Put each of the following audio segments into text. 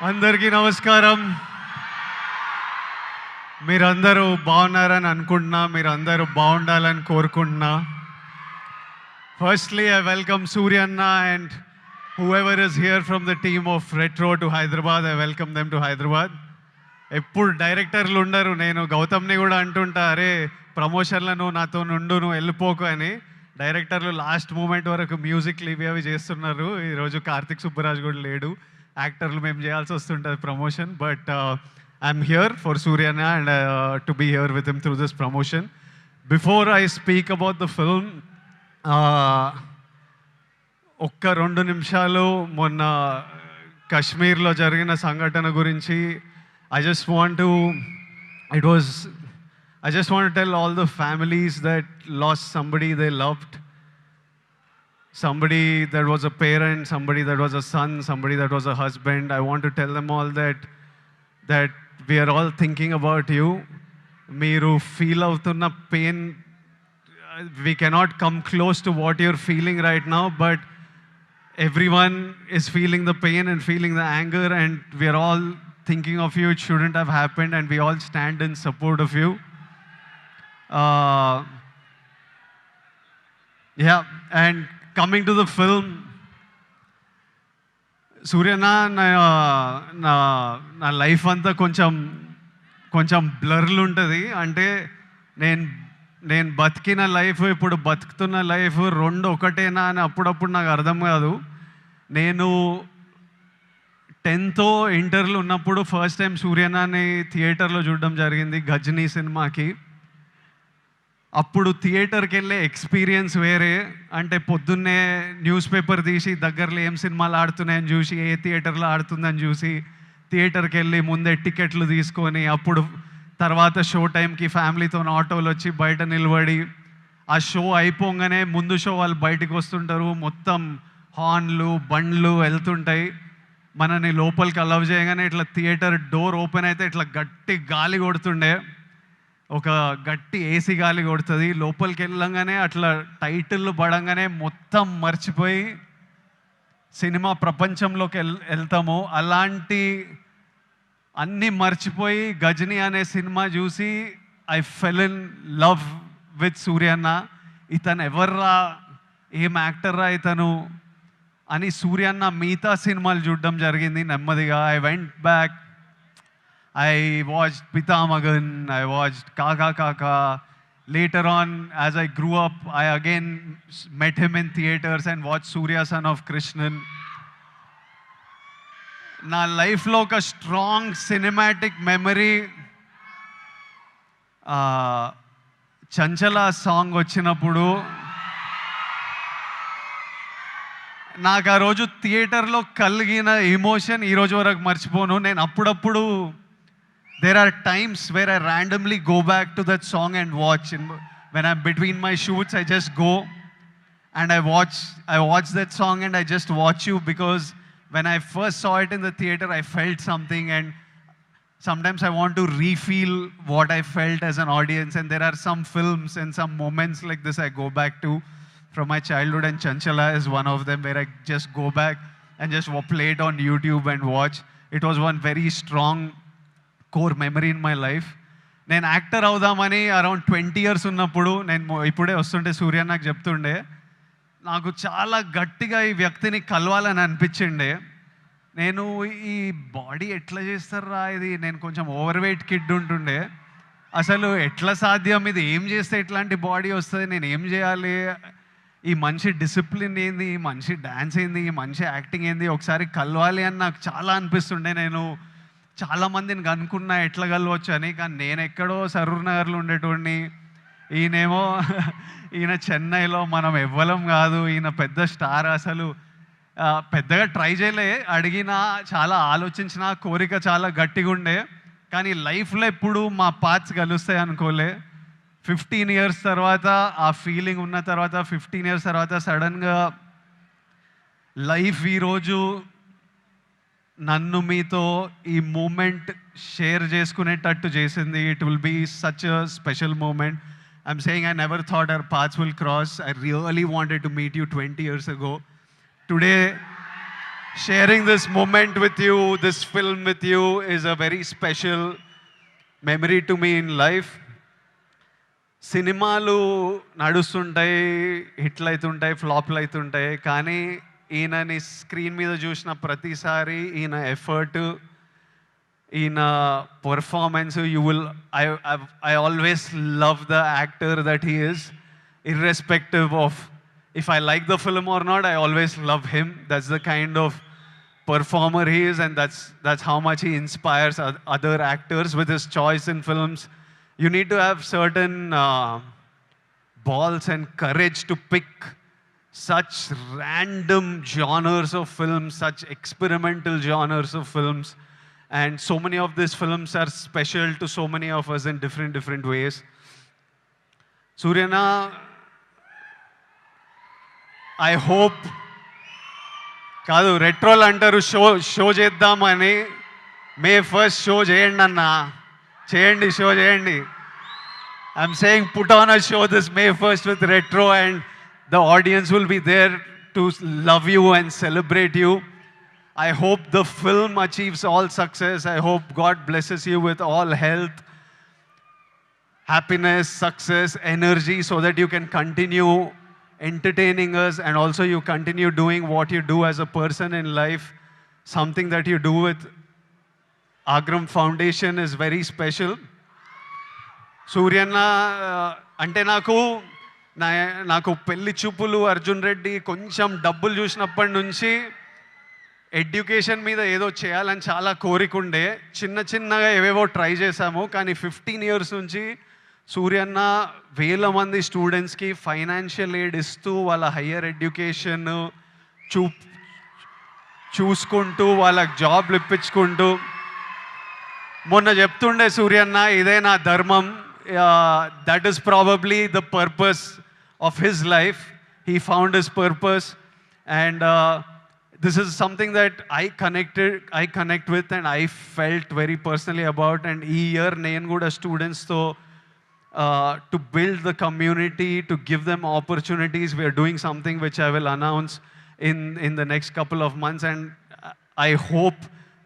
అందరికీ నమస్కారం. మీరందరూ బాగున్నారని అనుకుంటున్నా. మీరందరూ బాగుండాలని కోరుకుంటున్నా. Firstly, I welcome Surya Anna and whoever is here from the team of Retro to Hyderabad. I welcome them to Hyderabad. ఎప్పుడు డైరెక్టర్లు ఉండరు. నేను గౌతమ్ని కూడా అంటుంటా, అరే ప్రమోషన్లో నువ్వు నాతో నుండు, నువ్వు వెళ్ళిపోకు అని. డైరెక్టర్లు లాస్ట్ మూమెంట్ వరకు మ్యూజిక్లు ఇవి అవి చేస్తున్నారు. ఈరోజు కార్తిక్ సుబ్బరాజ్ కూడా లేడు. యాక్టర్లు మేము చేయాల్సి వస్తుంటుంది promotion. But I'm here for సూర్యనా and to be here with him through this promotion. Before I speak about the film, ఒక్క 2 నిమిషాలు మొన్న కశ్మీర్లో జరిగిన సంఘటన గురించి I just want to tell all the families that lost somebody they loved, somebody that was a parent, somebody that was a son, somebody that was a husband. I want to tell them all that we are all thinking about you. Meeru feel avutunna pain, we cannot come close to what you're feeling right now, but everyone is feeling the pain and feeling the anger, and we are all thinking of you. It shouldn't have happened, and we all stand in support of you. Yeah, and coming to the film, Suryana నా life అంతా కొంచెం బ్లర్లు ఉంటుంది. అంటే నేను బతికిన life, ఇప్పుడు బతుకుతున్న life రెండు ఒకటేనా అని అప్పుడప్పుడు నాకు అర్థం కాదు. నేను 10th ఇంటర్లో ఉన్నప్పుడు ఫస్ట్ టైం సూర్యనాని థియేటర్లో చూడడం జరిగింది, గజనీ సినిమాకి. అప్పుడు థియేటర్కి వెళ్ళే ఎక్స్పీరియన్స్ వేరే. అంటే పొద్దున్నే న్యూస్ పేపర్ తీసి దగ్గరలో ఏం సినిమాలు ఆడుతున్నాయని చూసి, ఏ థియేటర్లో ఆడుతుందని చూసి థియేటర్కి వెళ్ళి ముందే టికెట్లు తీసుకొని, అప్పుడు తర్వాత షో టైంకి ఫ్యామిలీతో ఆటోలు వచ్చి బయట నిలబడి, ఆ షో అయిపోగానే ముందు షో వాళ్ళు బయటకు వస్తుంటారు, మొత్తం హార్న్లు బండ్లు వెళ్తుంటాయి. మనని లోపలికి అలవ్ చేయగానే ఇట్లా థియేటర్ డోర్ ఓపెన్ అయితే ఇట్లా గట్టి గాలి కొడుతుండే, ఒక గట్టి ఏసీ గాలి కొడుతుంది. లోపలికి వెళ్ళంగానే అట్లా టైటిల్ పడంగానే మొత్తం మర్చిపోయి సినిమా ప్రపంచంలోకి వెళ్తాము. అలాంటి అన్నీ మర్చిపోయి గజనీ అనే సినిమా చూసి I fell in love with సూర్యన్న. ఇతను ఎవర్రా, ఏం యాక్టర్రా ఇతను అని సూర్యన్న మిగతా సినిమాలు చూడడం జరిగింది నెమ్మదిగా. I went back, I watched Pitamagan, I watched Kaka Kaka. Later on, as I grew up, I again met him in theaters and watched Surya Son of Krishnan. Na life lo oka strong cinematic memory, Chanchala song వచ్చినప్పుడు నాకు ఆ రోజు థియేటర్లో కలిగిన emotion ఈరోజు వరకు మర్చిపోను. నేను అప్పుడప్పుడు there are times where I randomly go back to that song and watch. When I'm between my shoots, I just go and I watch that song and I just watch you, because when I first saw it in the theater, I felt something, and sometimes I want to refeel what I felt as an audience. And there are some films and some moments like this I go back to from my childhood, and Chanchala is one of them, where I just go back and just play it on YouTube and watch. It was one very strong core memory in my life. నేను actor అవుదామని around 20 years ఉన్నప్పుడు, నేను ఇప్పుడే వస్తుంటే సూర్య నాకు చెప్తుండే, నాకు చాలా గట్టిగా ఈ వ్యక్తిని కలవాలని అనిపించిండే. నేను ఈ బాడీ ఎట్లా చేస్తారా ఇది, నేను కొంచెం ఓవర్ వెయిట్ కిడ్ ఉంటుండే, అసలు ఎట్లా సాధ్యం, ఇది ఏం చేస్తే ఇట్లాంటి బాడీ వస్తుంది, నేను ఏం చేయాలి, ఈ మనిషి డిసిప్లిన్ ఏంది, ఈ మనిషి డ్యాన్స్ ఏంది, ఈ మనిషి యాక్టింగ్ ఏంది, ఒకసారి కలవాలి అని నాకు చాలా అనిపిస్తుండే. నేను చాలామందిని కనుక్కున్నా ఎట్లా కలవచ్చు అని, కానీ నేను ఎక్కడో సరూర్ నగర్లో ఉండేటోడిని, ఈయన చెన్నైలో, మనం ఎవ్వలం కాదు, ఈయన పెద్ద స్టార్. అసలు పెద్దగా ట్రై చేయలే, అడిగినా చాలా ఆలోచించిన, కోరిక చాలా గట్టిగా ఉండే, కానీ లైఫ్లో ఎప్పుడు మా పాత్స్ కలుస్తాయి అనుకోలే. 15 years తర్వాత ఆ ఫీలింగ్ ఉన్న తర్వాత, 15 years తర్వాత సడన్గా లైఫ్ ఈరోజు నన్ను మీతో ఈ మూమెంట్ షేర్ చేసుకునేటట్టు చేసింది. It will be such a special moment. I'm saying I never thought our paths will cross. I really wanted to meet you 20 years ago. Today sharing this moment with you, this film with you is a very special memory to me in life. సినిమాలు నడుస్తుంటాయి, హిట్లు అవుతుంటాయి, ఫ్లాప్లు అవుతుంటాయి, కానీ ఈయనని screen మీద చూసిన ప్రతిసారి ఈయన ఎఫర్ట్, ఈయన performance, you will I always love the actor that he is, irrespective of if I like the film or not. I always love him. That's the kind of performer he is, and that's how much he inspires other actors with his choice in films. You need to have certain balls and courage to pick such random genres of films, such experimental genres of films, and so many of these films are special to so many of us in different ways. Suryana, I hope కాదు రెట్రోల్ అంటారు show చేద్దామని, మే 1st show చేయండి అన్న, చేయండి, show చేయండి. I'm saying put on a show this may 1st with retro, and the audience will be there to love you and celebrate you. I hope the film achieves all success. I hope God blesses you with all health, happiness, success, energy, so that you can continue entertaining us, and also you continue doing what you do as a person in life. Something that you do with Agram Foundation is very special. Suryana, అంటే నాకు పెళ్లి చూపులు, అర్జున్ రెడ్డి, కొంచెం డబ్బులు చూసినప్పటి నుంచి education మీద ఏదో చేయాలని చాలా కోరికుండే. చిన్నగా ఏవేవో ట్రై చేశాము, కానీ 15 years నుంచి సూర్యన్న వేల మంది స్టూడెంట్స్కి ఫైనాన్షియల్ ఎయిడ్ ఇస్తూ వాళ్ళ హయ్యర్ ఎడ్యుకేషన్ చూసుకుంటూ వాళ్ళకి జాబ్లు ఇప్పించుకుంటూ, మొన్న చెప్తుండే సూర్యన్న, ఇదే నా ధర్మం. That is probably the purpose of his life. He found his purpose, and this is something that I connect with, and I felt very personally about. And ee year nenu kuda students tho to build the community, to give them opportunities, we are doing something which I will announce in the next couple of months, and I hope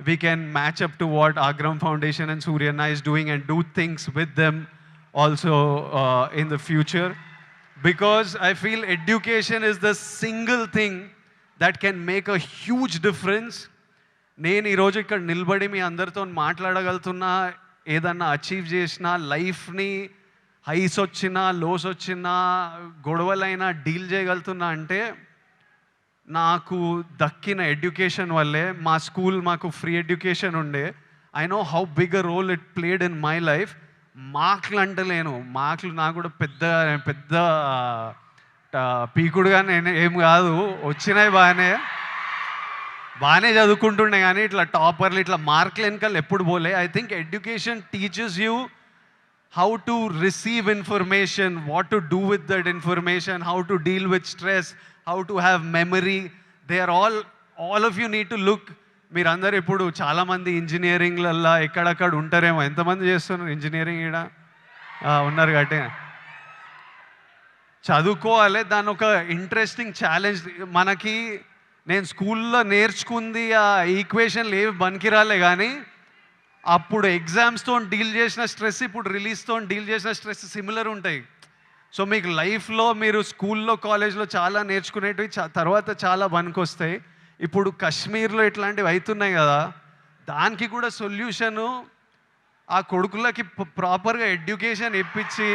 we can match up to what Agram Foundation and Suryana is doing, and do things with them also in the future, because I feel education is the single thing that can make a huge difference. నేను ఈరోజు ఇక్కడ నిలబడి మీ అందరితో మాట్లాడగలుగుతున్నా, ఏదన్నా achieve చేసినా, లైఫ్ని highs వచ్చినా, lows వచ్చినా, గొడవలైనా డీల్ చేయగలుగుతున్నా అంటే నాకు దక్కిన ఎడ్యుకేషన్ వల్లే. మా స్కూల్ మాకు ఫ్రీ ఎడ్యుకేషన్ ఉండే. I know how big a role it played in my life. మార్కులు అంటలేను, మార్కులు నాకు కూడా పెద్ద పీకుడుగా నేను ఏం కాదు, వచ్చినాయి బాగానే చదువుకుంటుండే, కానీ ఇట్లా టాపర్లు ఇట్లా మార్కులు వెనకాల ఎప్పుడు పోలే. I think education teachers you how to receive information, what to do with that information, how to deal with stress, how to have memory. They are all of you need to look. మీరందరూ ఇప్పుడు చాలామంది ఇంజనీరింగ్లల్లో ఎక్కడక్కడ ఉంటారేమో. ఎంతమంది చేస్తున్నారు engineering? ఇక్కడ ఉన్నారు కాబట్టి చదువుకోవాలి. దాని ఒక ఇంట్రెస్టింగ్ ఛాలెంజ్ మనకి. నేను స్కూల్లో నేర్చుకుంది ఆ ఈక్వేషన్లు ఏవి బనికిరాలే, కానీ అప్పుడు ఎగ్జామ్స్తో డీల్ చేసిన స్ట్రెస్, ఇప్పుడు రిలీజ్తో డీల్ చేసిన స్ట్రెస్ సిమిలర్ ఉంటాయి. సో మీకు లైఫ్లో మీరు స్కూల్లో, కాలేజ్లో చాలా నేర్చుకునేటివి తర్వాత చాలా పనికొస్తాయి. ఇప్పుడు కాశ్మీర్లో ఇట్లాంటివి అవుతున్నాయి కదా, దానికి కూడా సొల్యూషను ఆ కొడుకులకి ప్రాపర్గా ఎడ్యుకేషన్ ఇప్పించి,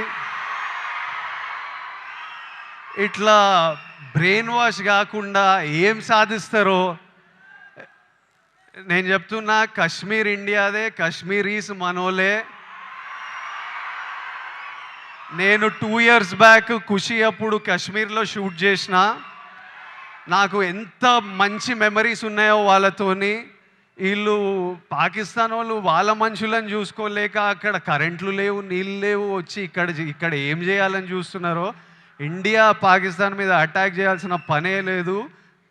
ఇట్లా బ్రెయిన్ వాష్ కాకుండా ఏం సాధిస్తారో నేను చెప్తున్నా. కాశ్మీర్ ఇండియాదే, కాశ్మీరీస్ మనోలే. నేను 2 years బ్యాక్ ఖుషి అప్పుడు కాశ్మీర్లో షూట్ చేసిన. నాకు ఎంత మంచి మెమరీస్ ఉన్నాయో వాళ్ళతోని. వీళ్ళు పాకిస్తాన్ వాళ్ళు వాళ్ళ మనుషులను చూసుకోలేక, అక్కడ కరెంట్లు లేవు, నీళ్ళు లేవు, వచ్చి ఇక్కడ ఏం చేయాలని చూస్తున్నారో. ఇండియా పాకిస్తాన్ మీద అటాక్ చేయాల్సిన పనే లేదు.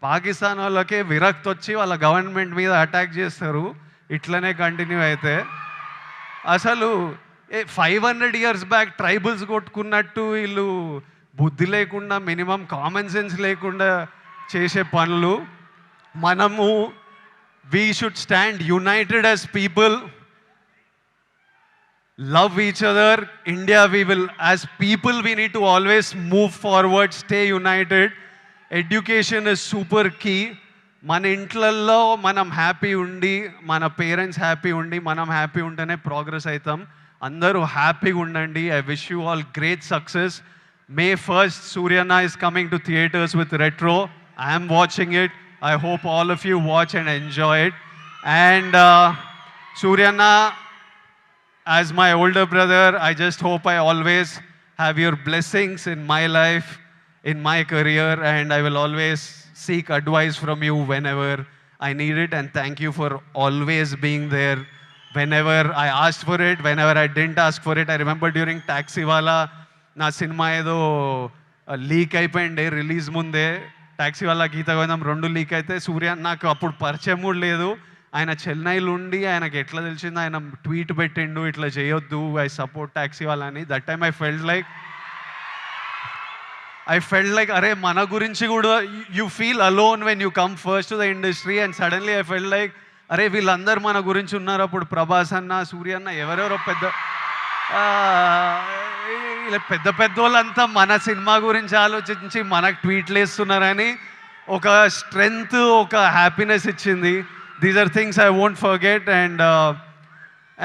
పాకిస్తాన్ వాళ్ళకే విరక్తి వచ్చి వాళ్ళ గవర్నమెంట్ మీద అటాక్ చేస్తారు. ఇట్లనే కంటిన్యూ అయితే అసలు 500 years బ్యాక్ ట్రైబల్స్ కొట్టుకున్నట్టు వీళ్ళు బుద్ధి లేకుండా, మినిమం కామన్ సెన్స్ లేకుండా చేసే పనులు. మనము we should stand united as people, love each other. India, we will, as people, we need to always move forward, stay united. Education is super key. మన ఇంట్లల్లో మనం happy ఉండి, మన పేరెంట్స్ హ్యాపీ ఉండి, మనం హ్యాపీ ఉంటేనే ప్రోగ్రెస్ అవుతాం. అందరూ హ్యాపీగా ఉండండి. I wish you all great success. May 1st, Suryana is coming to theaters with Retro. I am watching it. I hope all of you watch and enjoy it. And Suryana, as my older brother, I just hope I always have your blessings in my life, in my career, and I will always seek advice from you whenever I need it. And thank you for always being there whenever I asked for it, whenever I didn't ask for it. I remember during Taxiwala, నా cinema ఏదో leak అయిపోయింది release ముందే. Taxi వాళ్ళ గీత గోవిందం 2 leak అయితే సూర్య నాకు అప్పుడు పరిచయం కూడా లేదు. ఆయన చెన్నైలో ఉండి ఆయనకి ఎట్లా తెలిసిందో ఆయన ట్వీట్ పెట్టిండు, ఇట్లా చేయొద్దు, ఐ సపోర్ట్ టాక్సీ వాళ్ళని. That time I felt like అరే మన గురించి కూడా you feel alone when you come first to the industry. And suddenly I felt like అరే వీళ్ళందరూ మన గురించి ఉన్నారు. అప్పుడు ప్రభాస్ అన్న, సూర్య అన్న, ఎవరెవరో పెద్ద వాళ్ళంతా మన సినిమా గురించి ఆలోచించి మనకు ట్వీట్లు వేస్తున్నారని ఒక స్ట్రెంగ్త్, ఒక హ్యాపీనెస్ ఇచ్చింది. These are things I won't forget.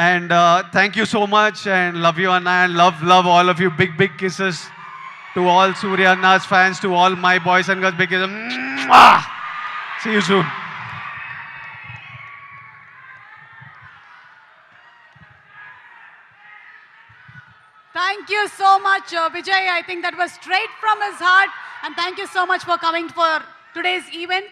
And thank you so much and love you అన్న. And love all of you. Big kisses to all Surya Anna's fans, to all my boys and girls. Big kisses. See you soon. Thank you so much, Vijay. I think that was straight from his heart. And thank you so much for coming for today's event.